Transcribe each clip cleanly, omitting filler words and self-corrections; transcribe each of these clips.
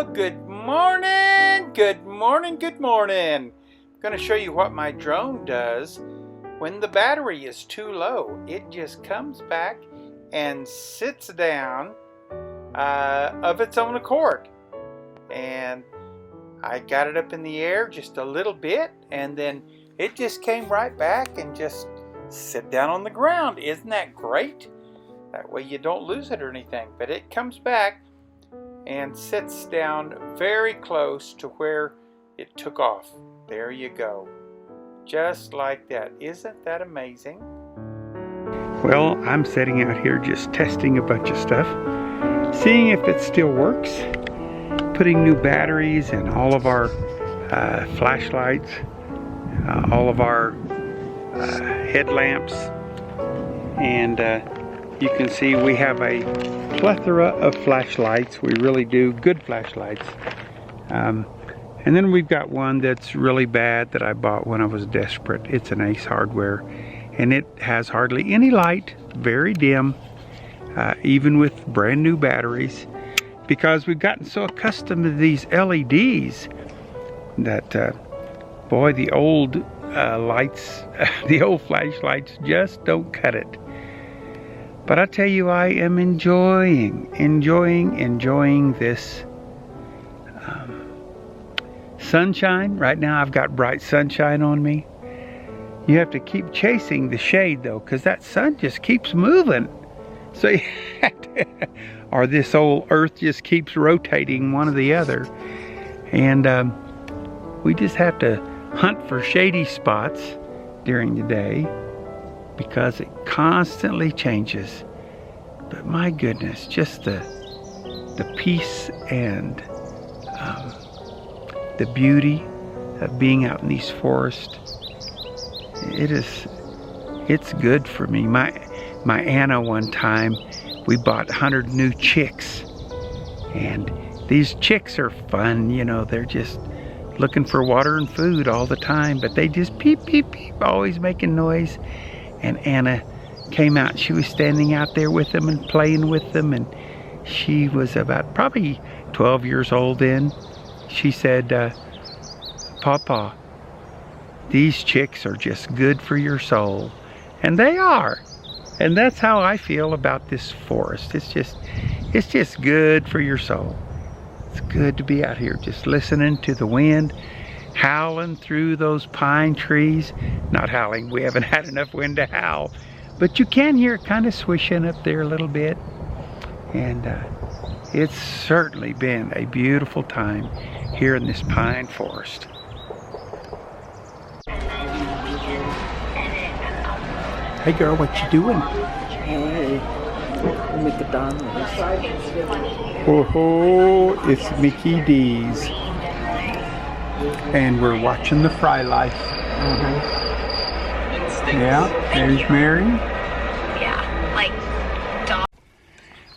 Well, good morning, good morning, good morning. I'm going to show you what my drone does when the battery is too low. It just comes back and sits down of its own accord. And I got it up in the air just a little bit, and then it just came right back and just sit down on the ground. Isn't that great? That way you don't lose it or anything. But it comes back and sits down very close to where it took off. There you go. Just like that. Isn't that amazing? Well, I'm sitting out here just testing a bunch of stuff, seeing if it still works, putting new batteries in all of our flashlights, all of our headlamps, and you can see we have a plethora of flashlights. We really do, good flashlights. And then we've got one that's really bad that I bought when I was desperate. It's an Ace Hardware, and it has hardly any light, very dim, even with brand new batteries, because we've gotten so accustomed to these LEDs that, boy, the old lights, the old flashlights just don't cut it. But I tell you, I am enjoying this sunshine. Right now I've got bright sunshine on me. You have to keep chasing the shade though, because that sun just keeps moving. So you have to, or this old earth just keeps rotating one or the other. And we just have to hunt for shady spots during the day, because it constantly changes. But my goodness, just the peace and the beauty of being out in these forests, it's good for me. My Anna, one time, we bought 100 new chicks, and these chicks are fun, you know, they're just looking for water and food all the time, but they just peep, peep, peep, always making noise. And Anna came out. She was standing out there with them and playing with them, and she was about probably 12 years old then. She said, Papa, these chicks are just good for your soul. And they are. And that's how I feel about this forest. It's just good for your soul. It's good to be out here just listening to the wind, howling through those pine trees. Not howling, we haven't had enough wind to howl, but you can hear it kind of swishing up there a little bit. And it's certainly been a beautiful time here in this pine forest. Hey girl, what you doing? Hey, McDonald's. Oh, it's Mickey D's. And we're watching the fry life. Yeah, there's Mary. Yeah, like dog.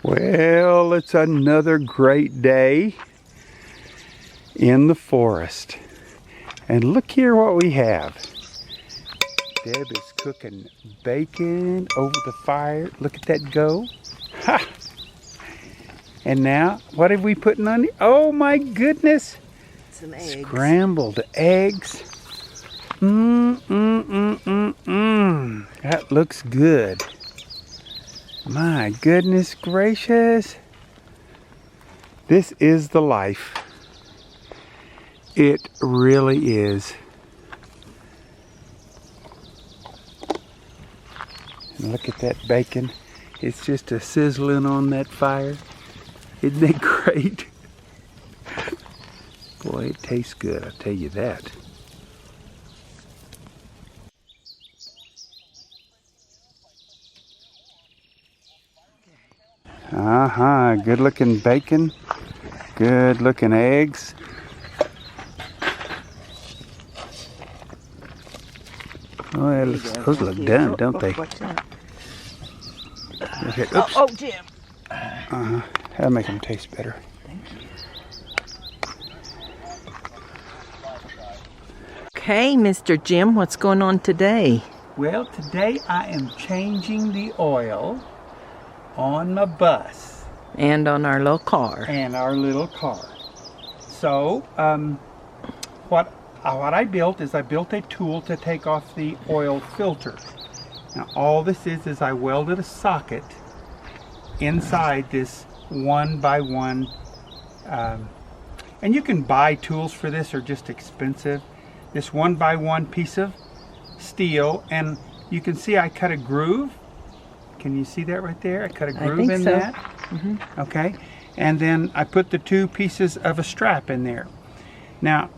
Well, it's another great day in the forest. And look here what we have. Deb is cooking bacon over the fire. Look at that go. Ha! And now, what have we putting on it? Oh my goodness! Some eggs. Scrambled eggs. That looks good. My goodness gracious. This is the life. It really is. And look at that bacon. It's just a sizzling on that fire. Isn't it great? Boy, it tastes good, I'll tell you that. Good looking bacon, good looking eggs. Oh, those look done, don't they? Oops. Oh, Jim. That'll make them taste better. Okay, Mr. Jim, what's going on today? Well, today I am changing the oil on my bus. And on our little car. And our little car. So what I built is I built a tool to take off the oil filter. Now all this is I welded a socket inside this 1x1, and you can buy tools for this, or just expensive. This 1x1 piece of steel, and you can see I cut a groove. Can you see that right there? I cut a groove in so. that. Okay, and then I put the 2 pieces of a strap in there. Now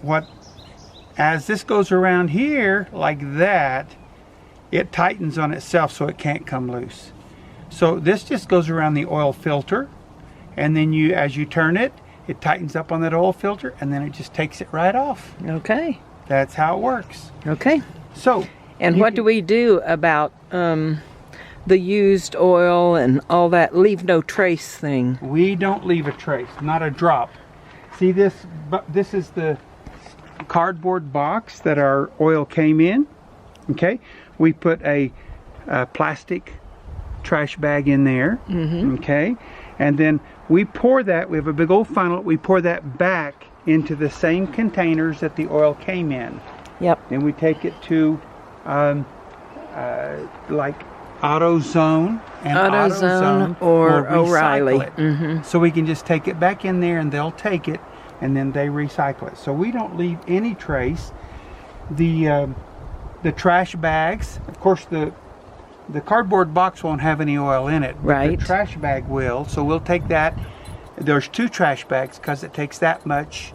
as this goes around here like that, it tightens on itself so it can't come loose. So this just goes around the oil filter, and then as you turn it, it tightens up on that oil filter, and then it just takes it right off. Okay. That's how it works. Okay. So. And what do we do about the used oil and all that leave no trace thing? We don't leave a trace, not a drop. See this? This is the cardboard box that our oil came in. Okay. We put a plastic trash bag in there. Okay. And then we pour that. We have a big old funnel. We pour that back into the same containers that the oil came in. Yep. Then we take it to like AutoZone and AutoZone or will O'Reilly. recycle it. So we can just take it back in there, and they'll take it, and then they recycle it. So we don't leave any trace. The trash bags, of course, the cardboard box won't have any oil in it. Right. The trash bag will. So we'll take that. There's 2 trash bags because it takes that much.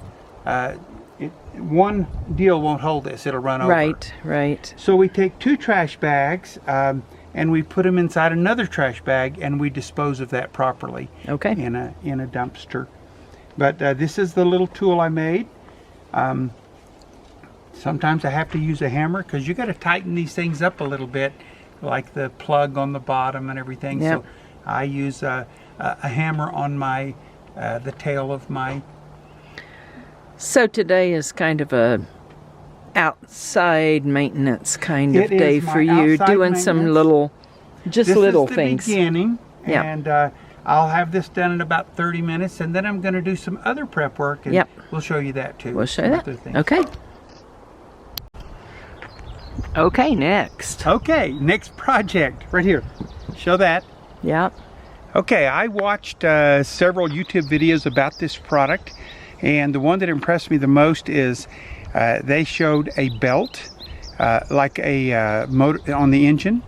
One deal won't hold this. It'll run over. Right, right. So we take 2 trash bags and we put them inside another trash bag, and we dispose of that properly. Okay. In a dumpster. But this is the little tool I made. Sometimes I have to use a hammer because you got to tighten these things up a little bit, like the plug on the bottom and everything. Yep. So I use a hammer on my the tail of my. So today is kind of a outside maintenance kind of day for you, doing some little, just little things. This is the beginning, Yep. and I'll have this done in about 30 minutes, and then I'm going to do some other prep work, and Yep. we'll show you that too. We'll show some that. other things. Okay. Okay, next. Okay, next project right here. Show that. Yep. Okay, I watched several YouTube videos about this product, and the one that impressed me the most is they showed a belt like a motor on the engine,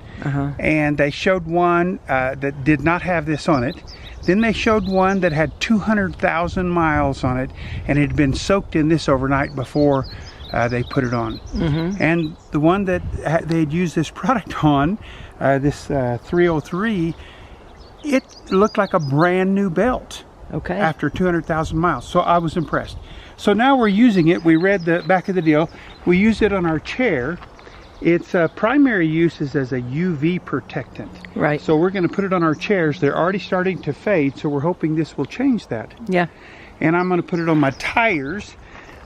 and they showed one that did not have this on it. Then they showed one that had 200,000 miles on it, and it had been soaked in this overnight before they put it on. And the one that they had used this product on, this 303, it looked like a brand new belt. Okay. After 200,000 miles. So I was impressed. So now we're using it. We read the back of the deal. We use it on our chair. Its primary use is as a UV protectant. Right. So we're going to put it on our chairs. They're already starting to fade, so we're hoping this will change that. Yeah. And I'm going to put it on my tires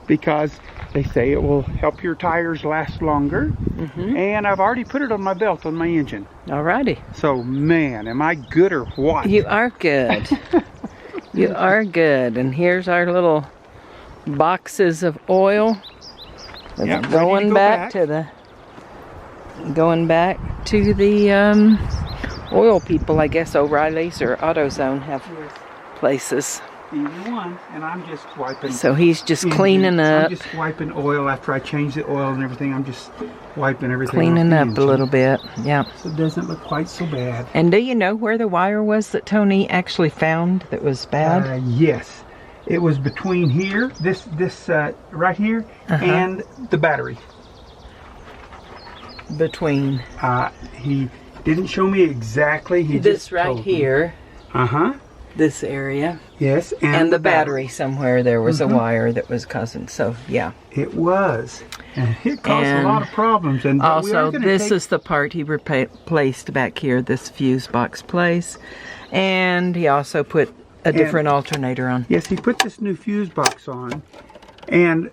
because they say it will help your tires last longer. And I've already put it on my belt on my engine. Alrighty. So man, am I good or what? You are good. You are good. And here's our little boxes of oil. It's Yep, going back to the oil people. I guess O'Reilly's or AutoZone have places. Either one, and I'm just wiping. So he's just engine. cleaning up. I'm just wiping oil after I change the oil and everything. I'm just wiping everything. Cleaning off the up a engine. little bit. Yeah. So it doesn't look quite so bad. And do you know where the wire was that Tony actually found that was bad? Yes, it was between here, this right here, and the battery. Between He didn't show me exactly. He this just right told me. here, this area, Yes, and the battery somewhere there was a wire that was causing. So yeah. It was, and it caused a lot of problems. And Also, this is the part he replaced back here, this fuse box place, and he also put a different alternator on. Yes, he put this new fuse box on, and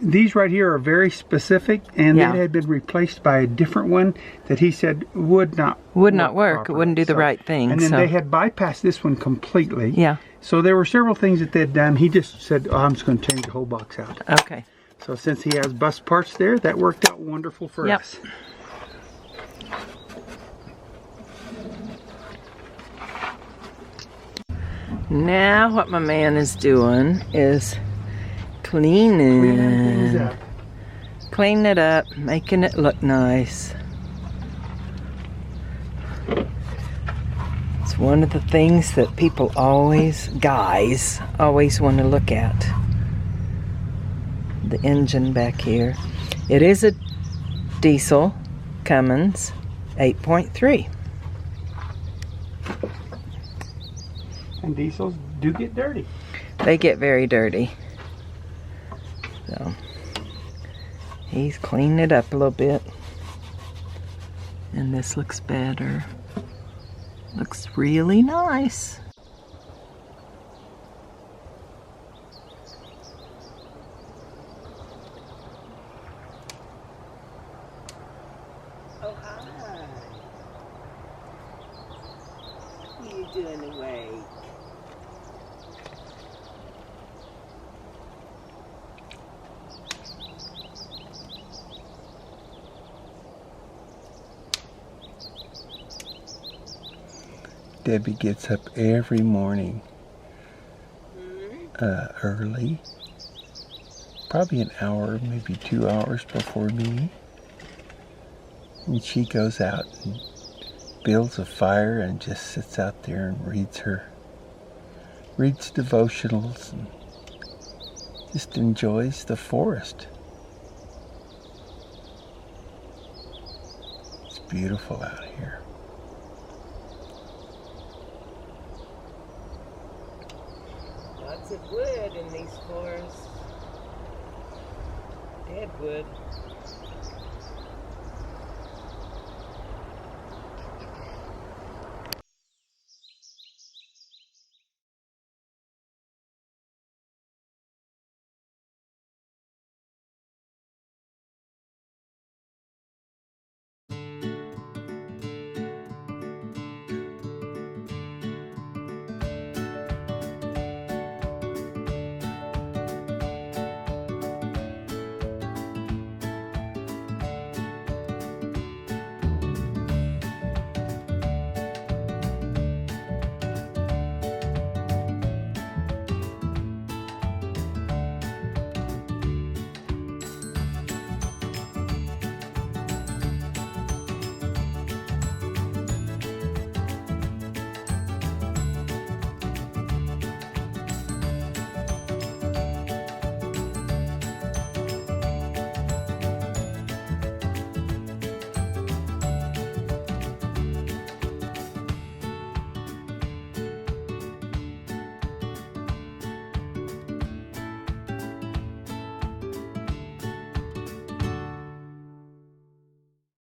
these right here are very specific, and it had been replaced by a different one that he said would not work. properly. It wouldn't do the right thing. And then so. they had bypassed this one completely. Yeah. So there were several things that they'd done. He just said, oh, I'm just going to change the whole box out. Okay. So since he has bus parts there, that worked out wonderful for us. Now what my man is doing is cleaning it up, making it look nice. It's one of the things that people guys always want to look at. The engine back here. It is a diesel Cummins 8.3. And diesels do get dirty. They get very dirty. So he's cleaning it up a little bit. And this looks better. Looks really nice. Oh, hi. What are you doing awake? Debbie gets up every morning early, probably an hour, maybe 2 hours before me. And she goes out and builds a fire and just sits out there and reads devotionals and just enjoys the forest. It's beautiful out here. Lots of wood in these forests. Dead wood.